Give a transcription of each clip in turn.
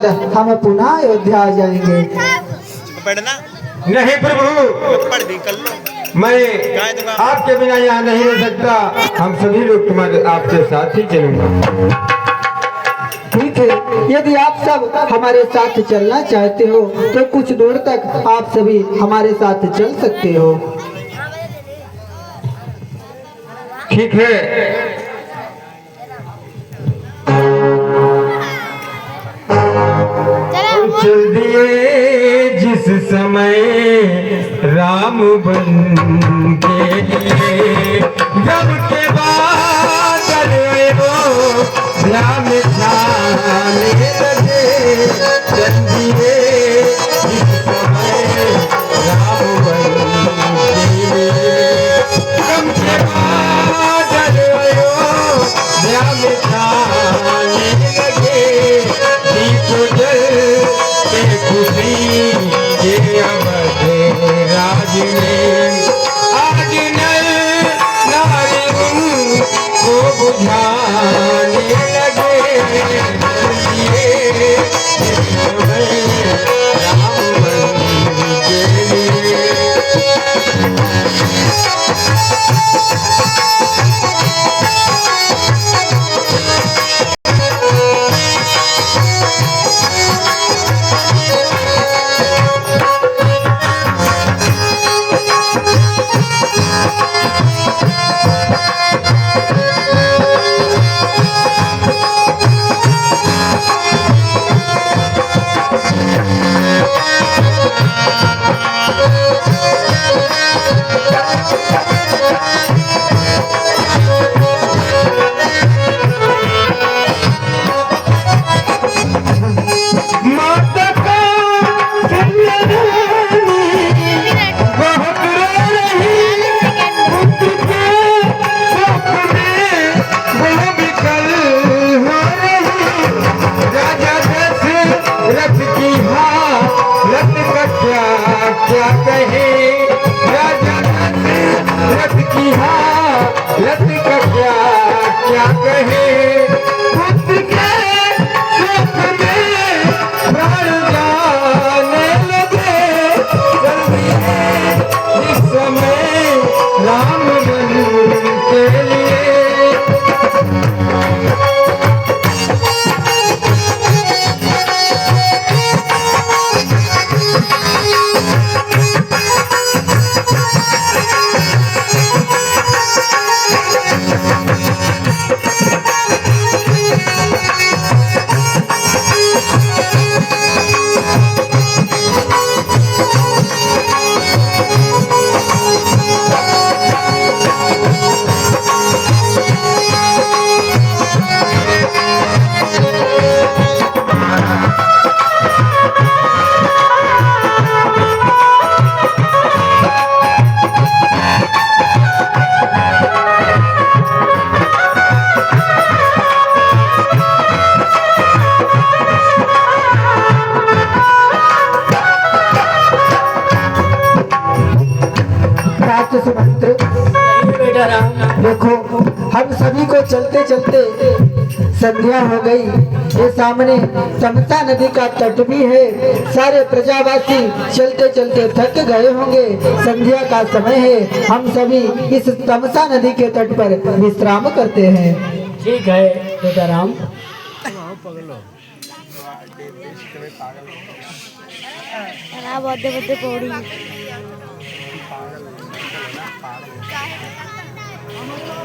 हम पुनः अयोध्या आ जाएंगे। नहीं प्रभु, मैं आपके बिना यहाँ नहीं रह सकता। हम सभी लोग तुम्हारे आपके साथ ही चलेंगे। ठीक है, यदि आप सब हमारे साथ चलना चाहते हो तो कुछ दूर तक आप सभी हमारे साथ चल सकते हो। ठीक है। चल दिए जिस समय राम बन के लिए, जब के बाद वो ध्यान छाने लगे। चल दिए जिस समय राम बन के लिए, जब के बाद वो ध्यान छाने लगे। दीप जल खुशी ये अवध राज में, आज नर नारी उनको बुझाने लगे। ये राम मंदिर के लिए। क्या कहे राजा रथ की हालत का क्या कहे। खुद के सुख में प्राण जाने लगे। जल्दी है इस समय राम बन के लिए। देखो, हम सभी को चलते चलते संध्या हो गई। ये सामने तमसा नदी का तट भी है। सारे प्रजावासी चलते चलते थक गए होंगे। संध्या का समय है। हम सभी इस तमसा नदी के तट पर विश्राम करते हैं। ठीक है बेटा राम।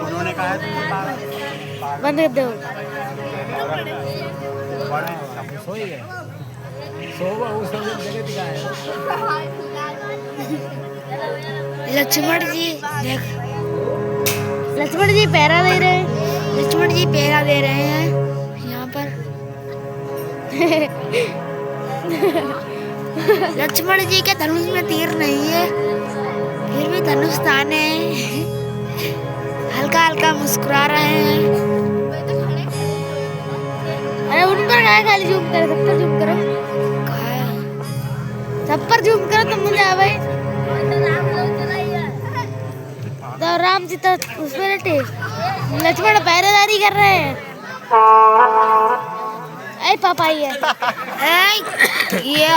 उन्होंने कहा बंद कर दो। लक्ष्मण जी देख, लक्ष्मण जी पहरा दे रहे हैं। लक्ष्मण जी पहरा दे रहे हैं यहाँ पर। लक्ष्मण जी के धनुष में तीर नहीं है, फिर भी धनुष ताने हैं। हल्का हल्का मुस्कुरा रहे हैं। अरे उन पर क्या खाली जूम करो, सब पर जूम करो, सब पर जूम करो तो मुझे आ भाई। तो राम जी तो उस पर लक्ष्मण पहरेदारी कर रहे हैं। आई पापा ही है। ये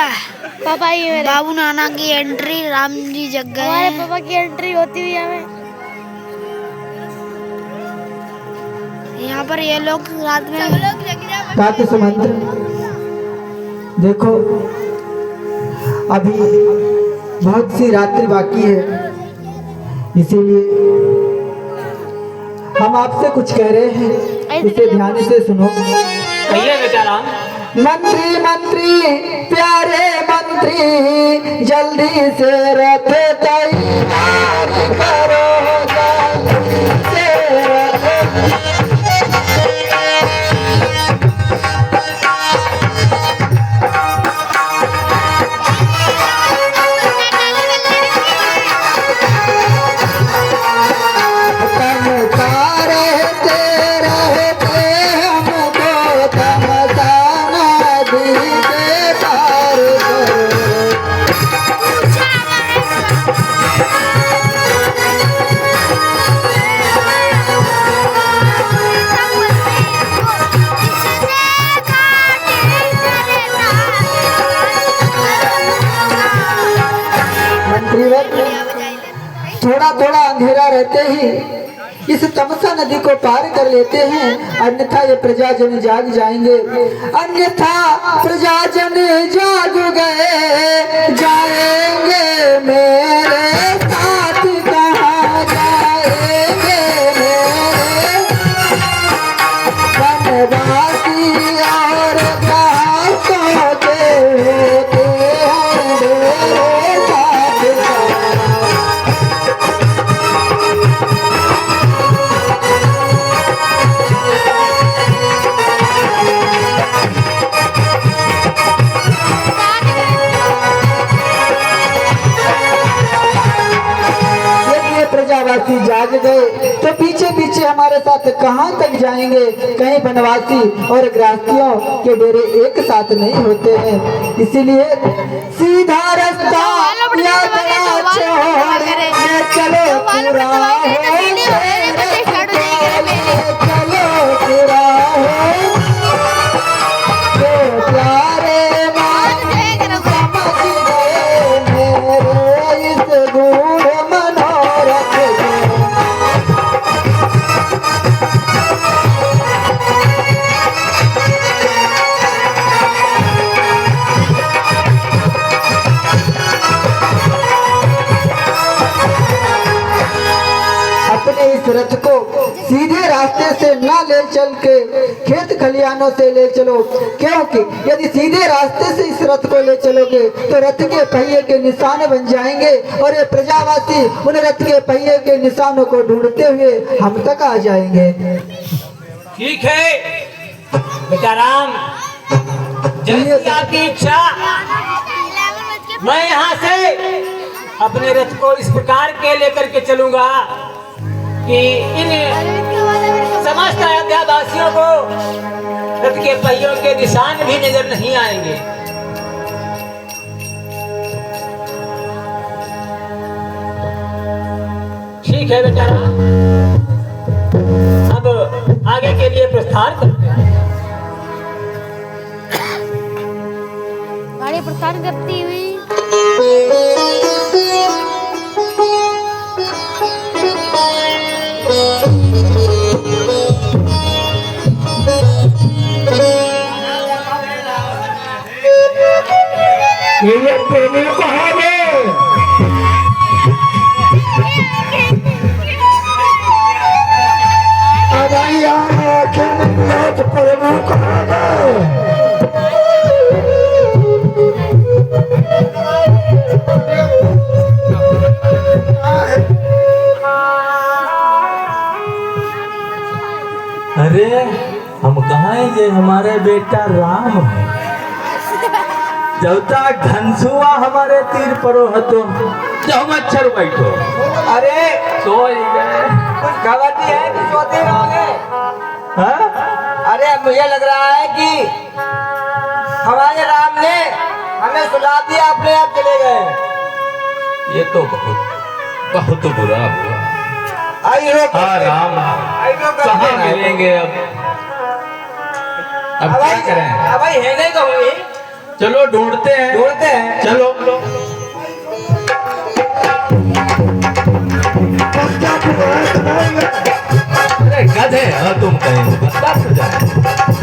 पापा ही है। बाबू नाना की एंट्री राम जी जग गए। हमारे पापा की एंट्री होती हुई हमें यहाँ पर ये लोग रात में रात सुमंत्र देखो अभी बहुत सी रात्रि बाकी है, इसीलिए हम आपसे कुछ कह रहे हैं, इसे ध्यान से सुनो। कहिए बेटा राम। मंत्री मंत्री प्यारे मंत्री जल्दी से रथ तैयार करो, जल्दी से रथ। थोड़ा थोड़ा अंधेरा रहते ही इस तमसा नदी को पार कर लेते हैं, अन्यथा ये प्रजाजन जाग जाएंगे। अन्यथा प्रजाजन जाग गए जाएंगे, मेरे साथ कहाँ जाएंगे मेरे वनवासी और ग्रासों के होते हैं मेरे साथ कहाँ। प्रजावासी जाग गए तो पीछे पीछे हमारे साथ कहां तक जाएंगे? कहीं वनवासी और गृहस्थियों के डेरे एक साथ नहीं होते हैं, इसीलिए सीधा रास्ता यात्रा छोड़ चलो पूरा चलो पूरा प्यारे मान समझ गए मेरे इस गूढ़ मनोरथ। अपने इस रथ को सीधे रास्ते से ना ले चल के खेत खलियानों से ले चलो, क्योंकि यदि सीधे रास्ते से इस रथ को ले चलोगे तो रथ के पहिए के निशान बन जाएंगे और ये प्रजावासी उन रथ के पहिए के निशानों को ढूंढते हुए हम तक आ जाएंगे। ठीक है बेटा राम, जैसी आपकी इच्छा। मैं यहाँ से अपने रथ को इस प्रकार के लेकर के चलूंगा कि इन समस्त अयोध्यावासियों को रथ के पहियों के निशान भी नजर नहीं आएंगे। ठीक है बेटा, अब आगे के लिए प्रस्थान करते हैं। गाड़ी प्रस्थान करती हुई ये प्रेमी कहाँ गए? प्रेमी कहाँ गए? अरे हम कहाँ हैं? ये हमारे बेटा राम है। जब तक घनसुआ हमारे तीर परो हतो जब मच्छर बैठो। अरे सो गए, कुछ खबर नहीं है कि सोते रहोगे? हाँ? अरे मुझे लग रहा है कि हमारे राम ने हमें सुला दिया, अपने आप चले गए। ये तो बहुत बुरा हुआ। हाँ राम, कहाँ मिलेंगे अब? अब क्या करें? अब भाई है नहीं कहूँगी। चलो ढूंढते हैं। ढूंढते हैं। चलो। अरे गधे हो तुम कहीं बता तो जाए।